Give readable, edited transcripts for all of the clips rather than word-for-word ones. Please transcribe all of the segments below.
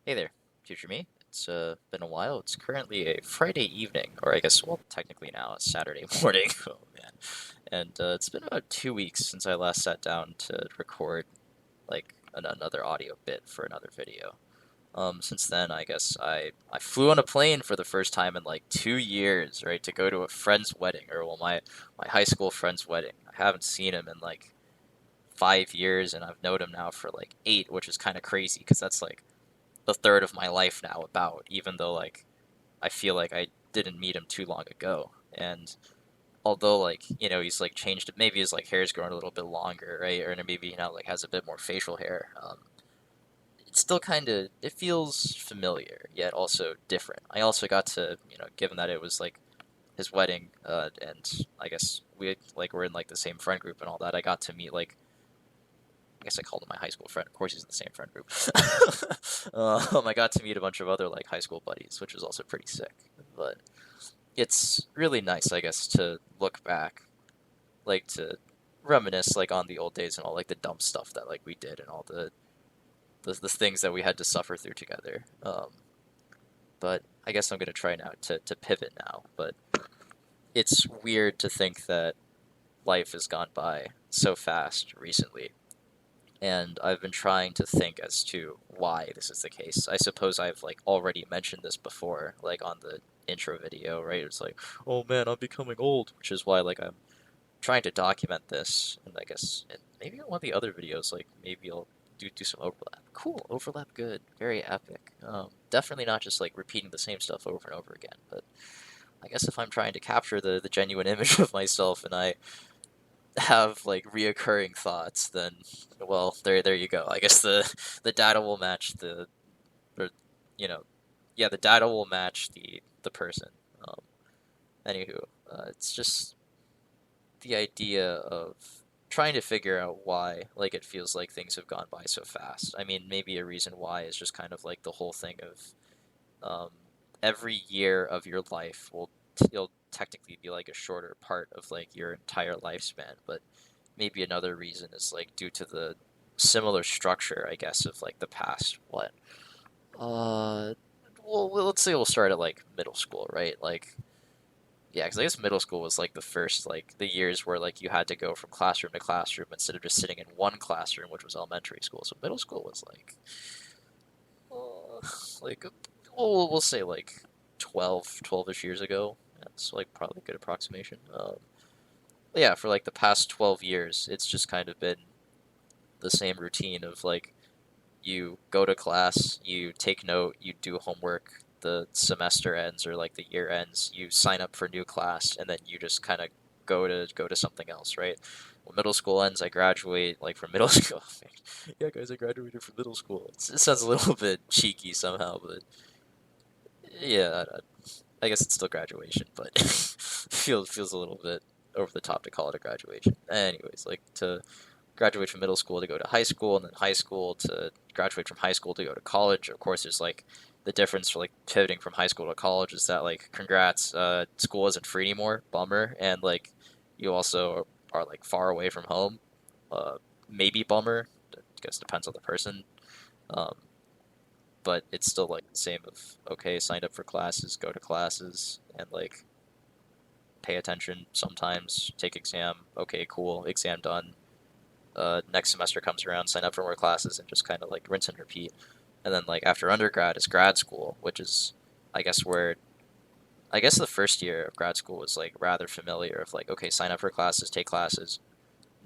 Hey there, future me. It's been a while. It's currently a Friday evening, or I guess, well, technically now it's Saturday morning. Oh man. And it's been about 2 weeks since I last sat down to record like another audio bit for another video. Since then, I guess I flew on a plane for the first time in like 2 years, right, to go to a friend's wedding, or well, my high school friend's wedding. I haven't seen him in like 5 years, and I've known him now for like eight, which is kind of crazy because that's like the third of my life now about, even though like I feel like I didn't meet him too long ago. And although like, he's like changed maybe his like hair's grown a little bit longer, right? Or maybe like has a bit more facial hair. It's still kind of it feels familiar, yet also different. I also got to, given that it was like his wedding, and I guess we like were in like the same friend group and all that, I got to meet like I guess I called him my high school friend. Of course, he's in the same friend group. I got to meet a bunch of other like high school buddies, which was also pretty sick. But it's really nice, I guess, to look back, like to reminisce, like on the old days and all like the dumb stuff that like we did and all the things that we had to suffer through together. But I guess I'm gonna try now to pivot now. But it's weird to think that life has gone by so fast recently, and I've been trying to think as to why this is the case. I suppose I've like already mentioned this before, like on the intro video, right? It's like, oh man, I'm becoming old, which is why like I'm trying to document this, and I guess and maybe in one of the other videos, like maybe I'll do some overlap. Cool, overlap, good, very epic. Definitely not just like repeating the same stuff over and over again, but I guess if I'm trying to capture the genuine image of myself and I have like reoccurring thoughts, then well, there you go. I guess the data will match or you know, yeah, the data will match the person. Um, Anywho, it's just the idea of trying to figure out why like it feels like things have gone by so fast. I mean, maybe a reason why is just kind of like the whole thing of every year of your life will it'll technically be like a shorter part of like your entire lifespan, but maybe another reason is like due to the similar structure, I guess, of like the past what uh well, let's say we'll start at like middle school, right? Like yeah, because I guess middle school was like the first like the years where like you had to go from classroom to classroom instead of just sitting in one classroom, which was elementary school. So middle school was uh, like we'll say like 12-ish years ago. That's like probably a good approximation. Yeah, for like the past 12 years, it's just kind of been the same routine of like you go to class, you take note, you do homework, the semester ends or like the year ends, you sign up for new class, and then you just kind of go to something else, right? When middle school ends, I graduate like from middle school. Yeah, guys, I graduated from middle school. It sounds a little bit cheeky somehow, but yeah, I guess it's still graduation, but feels a little bit over the top to call it a graduation. Anyways, like to graduate from middle school to go to high school, and then high school to graduate from high school to go to college. Of course, there's like the difference for like pivoting from high school to college is that like congrats, school isn't free anymore, bummer, and like you also are like far away from home, uh, maybe bummer. I guess depends on the person. Um, but it's still like the same of okay, signed up for classes, go to classes, and like pay attention sometimes, take exam, okay, cool, exam done, next semester comes around, sign up for more classes, and just kind of like rinse and repeat. And then like after undergrad is grad school, which is I guess where I guess the first year of grad school was like rather familiar of like okay, sign up for classes, take classes,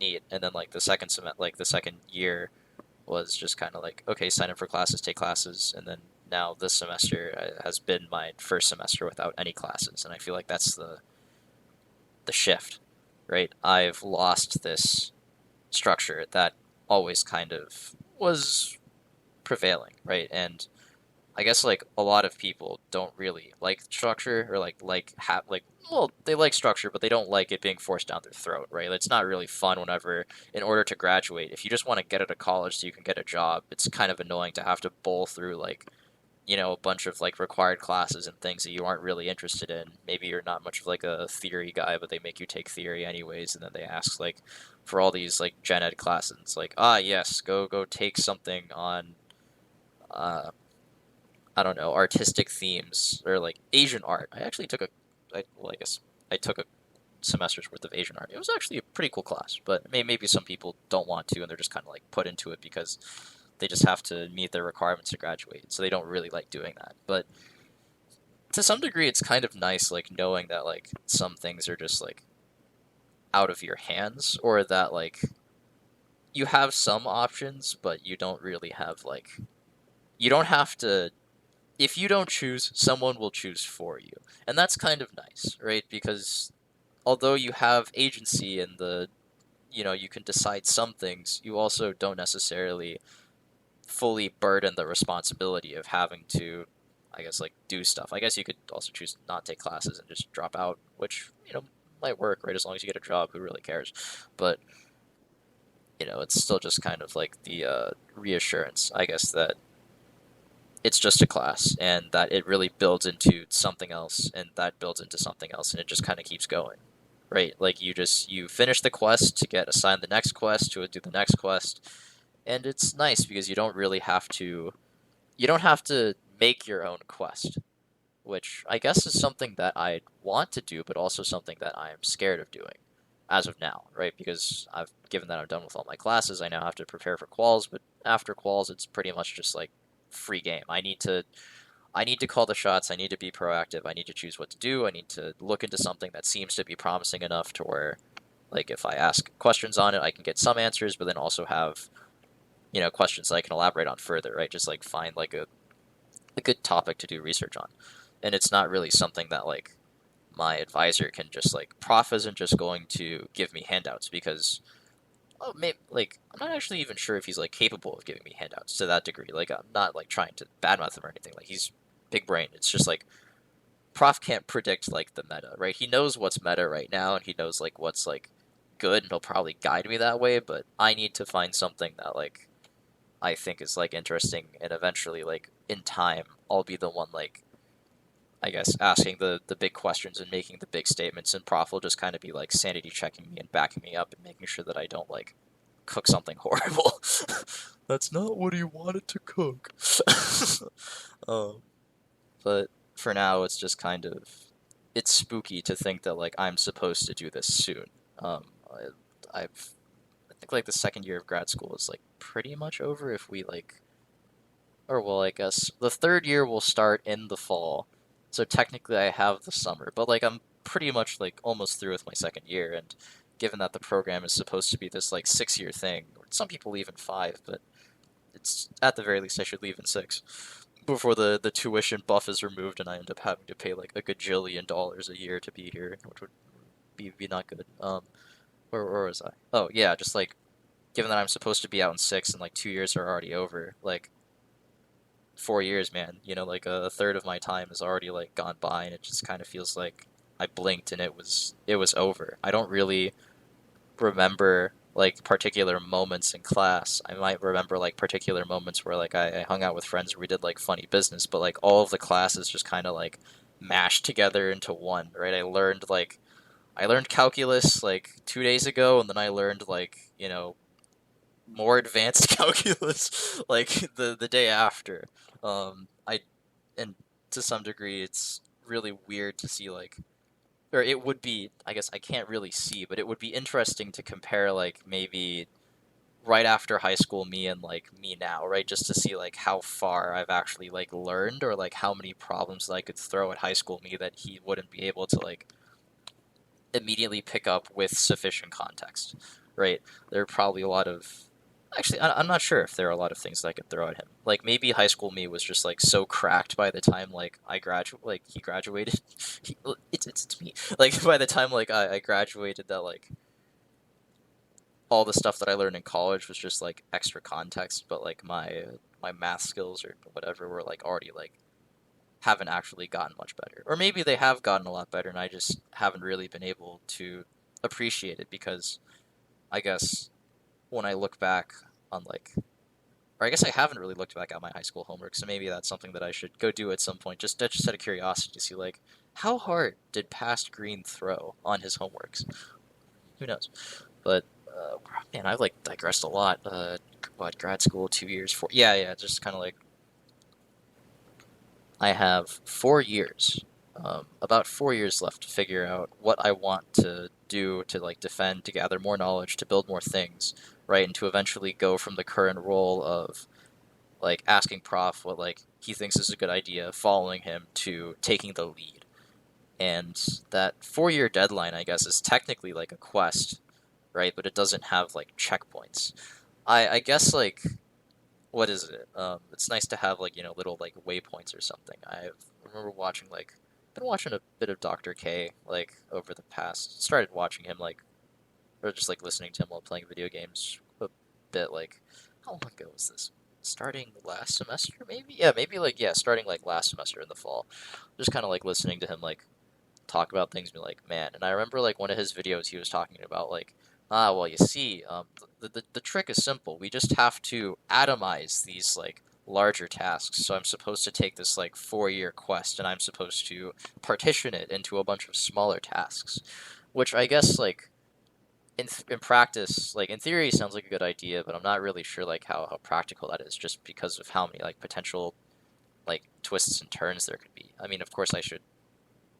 neat. And then like the second year was just kind of like okay, sign up for classes, take classes, and then now this semester has been my first semester without any classes, and I feel like that's the shift, right? I've lost this structure that always kind of was prevailing, right? And I guess like a lot of people don't really like structure or well, they like structure, but they don't like it being forced down their throat, right? It's not really fun whenever, in order to graduate, if you just want to get out of college so you can get a job, it's kind of annoying to have to bowl through like a bunch of like required classes and things that you aren't really interested in. Maybe you're not much of like a theory guy, but they make you take theory anyways, and then they ask like for all these like gen ed classes, like yes, go take something on uh I don't know, artistic themes or like Asian art. I actually took I guess I took a semester's worth of Asian art. It was actually a pretty cool class, but maybe some people don't want to and they're just kind of like put into it because they just have to meet their requirements to graduate, so they don't really like doing that. But to some degree, it's kind of nice, like knowing that like some things are just like out of your hands, or that like you have some options, but you don't really have like you don't have to. If you don't choose, someone will choose for you, and that's kind of nice, right? Because although you have agency in the you can decide some things, you also don't necessarily fully burden the responsibility of having to, I guess, like do stuff. I guess you could also choose not take classes and just drop out, which might work, right? As long as you get a job, who really cares? But it's still just kind of like the reassurance, I guess, that it's just a class and that it really builds into something else, and that builds into something else, and it just kind of keeps going, right? Like you finish the quest to get assigned the next quest to do the next quest, and it's nice because you don't have to make your own quest, which I guess is something that I want to do, but also something that I am scared of doing as of now, right? Because given that I'm done with all my classes, I now have to prepare for quals, but after quals, it's pretty much just like free game. I need to call the shots. I need to be proactive. I need to choose what to do. I need to look into something that seems to be promising enough to where, like, if I ask questions on it, I can get some answers, but then also have questions that I can elaborate on further, right? Just like find like a good topic to do research on. And it's not really something that like my advisor can just like prof isn't just going to give me handouts because maybe like I'm not actually even sure if he's like capable of giving me handouts to that degree. Like I'm not like trying to badmouth him or anything. Like he's big brain. It's just like prof can't predict like the meta, right? He knows what's meta right now and he knows like what's like good and he'll probably guide me that way, but I need to find something that like I think is like interesting, and eventually like in time I'll be the one like I guess asking the big questions and making the big statements, and prof will just kind of be like sanity checking me and backing me up and making sure that I don't like cook something horrible. That's not what he wanted to cook. um, but for now it's just kind of it's spooky to think that like I'm supposed to do this soon. I think like the second year of grad school is like pretty much over if we like or well I guess the third year will start in the fall. So technically I have the summer, but like I'm pretty much like almost through with my second year, and given that the program is supposed to be this like 6 year thing, some people leave in 5, but it's at the very least I should leave in 6 before the tuition buff is removed and I end up having to pay like a gajillion dollars a year to be here, which would be not good. Where was I? Oh yeah, just like given that I'm supposed to be out in 6 and like 2 years are already over, like 4 years, man. Like a third of my time has already like gone by, and it just kind of feels like I blinked and it was over. I don't really remember like particular moments in class. I might remember like particular moments where like I hung out with friends where we did like funny business, but like all of the classes just kind of like mashed together into one, right? I learned calculus like 2 days ago, and then I learned like more advanced calculus like the day after. I and to some degree it's really weird to see like or it would be I guess I can't really see, but it would be interesting to compare like maybe right after high school me and like me now, right? Just to see like how far I've actually like learned, or like how many problems that I could throw at high school me that he wouldn't be able to like immediately pick up with sufficient context, right? There are probably a lot of actually I'm not sure if there are a lot of things that I could throw at him. Like maybe high school me was just like so cracked by the time like he graduated. It's me. Like by the time like I graduated that like all the stuff that I learned in college was just like extra context, but like my math skills or whatever were like already like haven't actually gotten much better. Or maybe they have gotten a lot better and I just haven't really been able to appreciate it because I guess when I look back on like or I guess I haven't really looked back at my high school homework, so maybe that's something that I should go do at some point, just out of curiosity to see like how hard did past Green throw on his homeworks? Who knows? But man, I've like digressed a lot. What grad school, 2 years, 4? Yeah, just kind of like I have 4 years, about 4 years left to figure out what I want to do to like defend, to gather more knowledge, to build more things, right, and to eventually go from the current role of like asking Prof what like he thinks is a good idea, following him to taking the lead. And that 4 year deadline, I guess, is technically like a quest, right? But it doesn't have like checkpoints. I guess like what is it? It's nice to have like little like waypoints or something. I remember watching like been watching a bit of Dr. K like over the past. Started watching him like or just like listening to him while playing video games a bit. Like how long ago was this? Starting last semester, maybe? Yeah, maybe like yeah, starting like last semester in the fall. Just kind of like listening to him like talk about things and be like, man. And I remember like one of his videos he was talking about like, well, you see, the trick is simple. We just have to atomize these like larger tasks. So I'm supposed to take this like 4 year quest and I'm supposed to partition it into a bunch of smaller tasks, which I guess like in practice, like in theory, sounds like a good idea, but I'm not really sure like how practical that is, just because of how many like potential like twists and turns there could be. I mean, of course, I should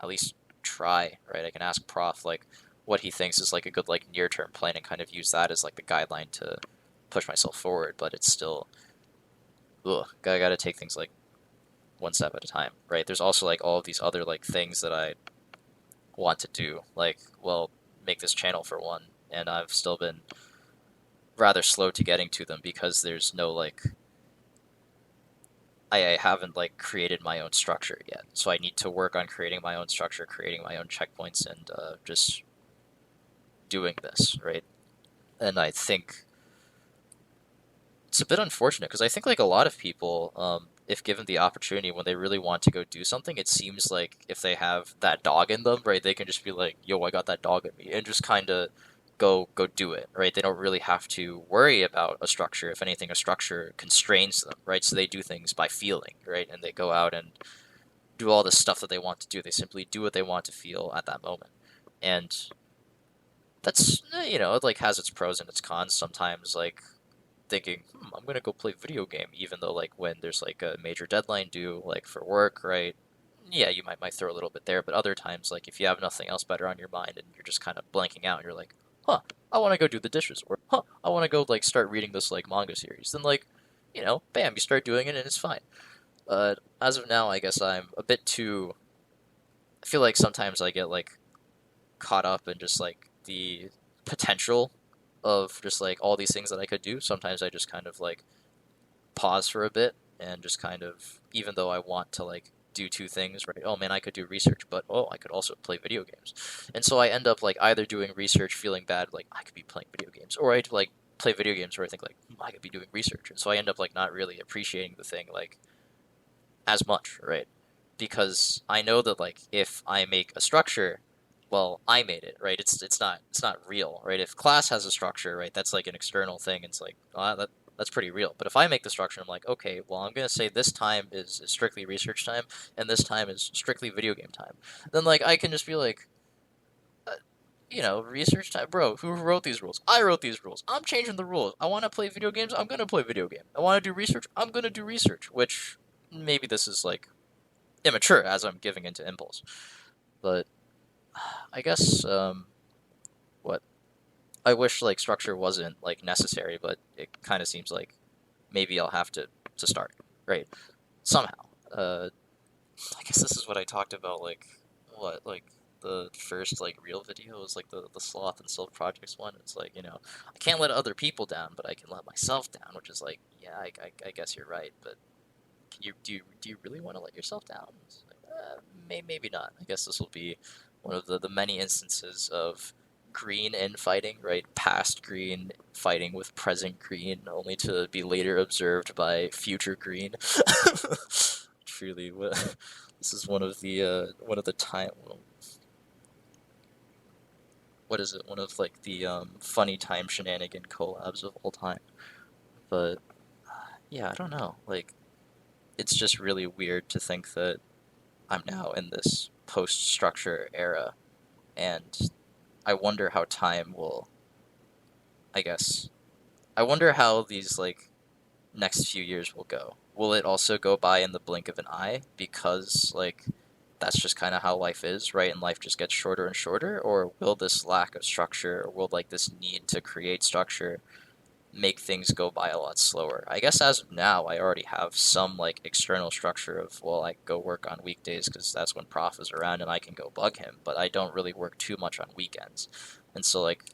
at least try, right? I can ask Prof like what he thinks is like a good like near term plan and kind of use that as like the guideline to push myself forward. But it's still, gotta take things like one step at a time, right? There's also like all of these other like things that I want to do, like well, make this channel for one, and I've still been rather slow to getting to them because there's no like I haven't like created my own structure yet. So I need to work on creating my own structure, creating my own checkpoints, and just doing this, right? And I think it's a bit unfortunate because I think like a lot of people, if given the opportunity when they really want to go do something, it seems like if they have that dog in them, right, they can just be like, "Yo, I got that dog in me," and just kind of go do it, right? They don't really have to worry about a structure. If anything, a structure constrains them, right? So they do things by feeling, right? And they go out and do all the stuff that they want to do. They simply do what they want to feel at that moment, and that's it like has its pros and its cons. Sometimes like thinking, I'm gonna go play video game, even though like when there's like a major deadline due, like for work, right? Yeah, you might throw a little bit there, but other times, like if you have nothing else better on your mind and you're just kind of blanking out, and you're like, huh, I want to go do the dishes, or I want to go like start reading this like manga series. Then like, bam, you start doing it and it's fine. As of now, I guess I'm a bit too. I feel like sometimes I get like caught up in just like the potential of just like all these things that I could do. Sometimes I just kind of like pause for a bit and just kind of, even though I want to like do two things, right? Oh man, I could do research, but oh, I could also play video games. And so I end up like either doing research, feeling bad, like I could be playing video games, or I like play video games where I think like I could be doing research. And so I end up like not really appreciating the thing like as much, right? Because I know that like if I make a structure, well, I made it, right? It's not real, right? If class has a structure, right, that's like an external thing. It's like that's pretty real. But if I make the structure, I'm like, okay, well, I'm gonna say this time is strictly research time, and this time is strictly video game time. Then like I can just be like, research time, bro. Who wrote these rules? I wrote these rules. I'm changing the rules. I want to play video games. I'm gonna play video game. I want to do research. I'm gonna do research. Which maybe this is like immature as I'm giving into impulse, but I guess what I wish like structure wasn't like necessary, but it kind of seems like maybe I'll have to start right somehow. I guess this is what I talked about like what like the first like real video was like the sloth and self projects one. It's like I can't let other people down, but I can let myself down, which is like yeah I guess you're right, but do you really want to let yourself down? It's like, maybe not. I guess this will be one of the many instances of green infighting, right? Past green fighting with present green, only to be later observed by future green. Truly, this is one of the time. What is it? One of like the funny time shenanigan collabs of all time. But yeah, I don't know. Like, it's just really weird to think that I'm now in this post-structure era, and I wonder how time will. I guess I wonder how these like next few years will go. will it also go by in the blink of an eye because like that's just kind of how life is, right? And life just gets shorter and shorter, or will this lack of structure, or will like this need to create structure make things go by a lot slower? I guess as of now, I already have some like external structure of, well, I go work on weekdays because that's when Prof is around and I can go bug him, but I don't really work too much on weekends. And so like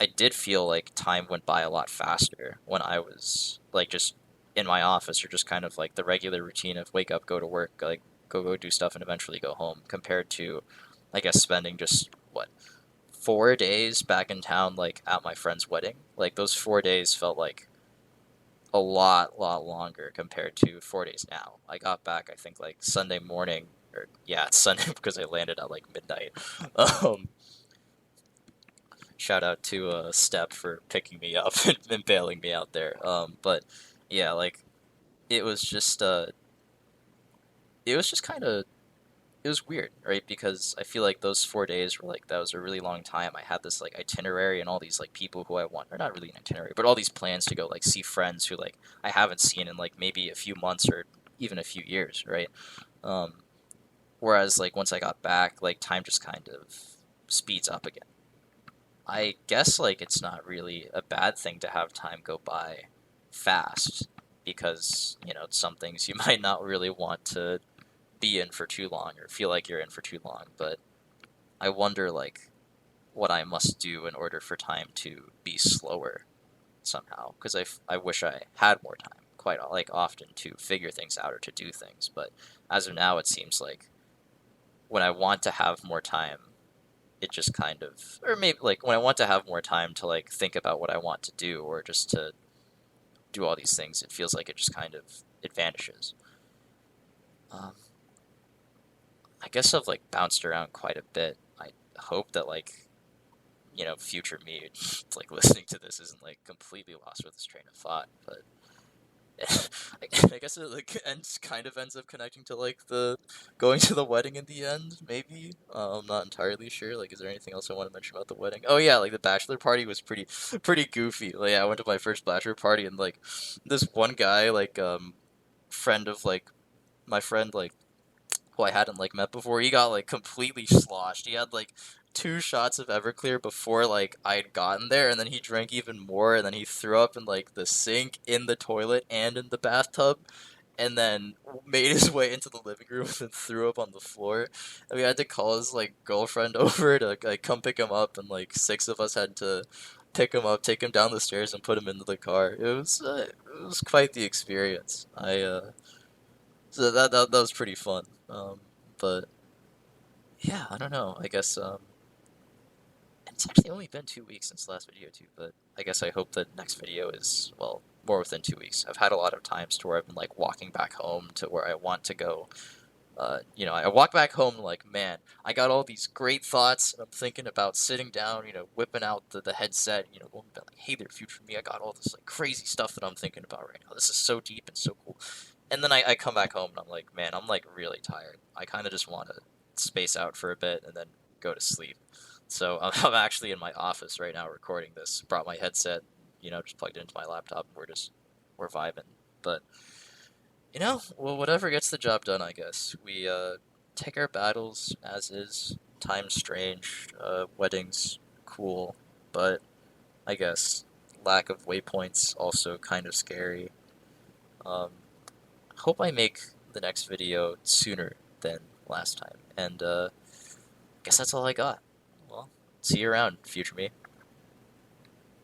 I did feel like time went by a lot faster when I was like just in my office, or just kind of like the regular routine of wake up, go to work, like go do stuff and eventually go home, compared to I guess spending just what 4 days back in town, like at my friend's wedding. Like those 4 days felt like a lot longer compared to 4 days now. I got back, I think, like Sunday morning, or yeah, it's Sunday because I landed at like midnight. Um, Shout out to Step for picking me up and bailing me out there. But yeah, like it was just it was just kind of it was weird, right? Because I feel like those 4 days were like that was a really long time. I had this like itinerary and all these like people who I want, or not really an itinerary, but all these plans to go like see friends who like I haven't seen in like maybe a few months or even a few years, right? Um, Whereas like once I got back, like time just kind of speeds up again. I guess like it's not really a bad thing to have time go by fast because, some things you might not really want to be in for too long or feel like you're in for too long, but I wonder like what I must do in order for time to be slower somehow, because I wish I had more time quite like often to figure things out or to do things, but as of now it seems like when I want to have more time, it just kind of, or maybe like when I want to have more time to like think about what I want to do or just to do all these things, it feels like it just kind of it vanishes. Um, I guess I've like bounced around quite a bit. I hope that like future me like listening to this isn't like completely lost with this train of thought, but I guess it like ends up connecting to like the going to the wedding in the end. Maybe I'm not entirely sure. Like, is there anything else I want to mention about the wedding? Oh yeah, like the bachelor party was pretty goofy. Like, yeah, I went to my first bachelor party and like this one guy like friend of like my friend like who I hadn't like met before, he got like completely sloshed. He had like 2 shots of Everclear before like I'd gotten there, and then he drank even more, and then he threw up in like the sink, in the toilet, and in the bathtub, and then made his way into the living room and threw up on the floor. And we had to call his like girlfriend over to like come pick him up, and like 6 of us had to pick him up, take him down the stairs, and put him into the car. It was quite the experience. So that was pretty fun. But yeah, I don't know. I guess it's actually only been 2 weeks since the last video too. But I guess I hope the next video is well more within 2 weeks. I've had a lot of times to where I've been like walking back home to where I want to go. I walk back home like, man, I got all these great thoughts, and I'm thinking about sitting down, whipping out the headset, going to be like, hey there, future me, I got all this like crazy stuff that I'm thinking about right now. This is so deep and so cool. And then I come back home and I'm like, man, I'm like really tired. I kind of just want to space out for a bit and then go to sleep. So I'm actually in my office right now recording this. Brought my headset, just plugged it into my laptop, and we're vibing. But well, whatever gets the job done, I guess. We take our battles as is. Time's strange. Weddings, cool, but I guess lack of waypoints also kind of scary. Um, Hope I make the next video sooner than last time. And guess that's all I got. Well, see you around, future me.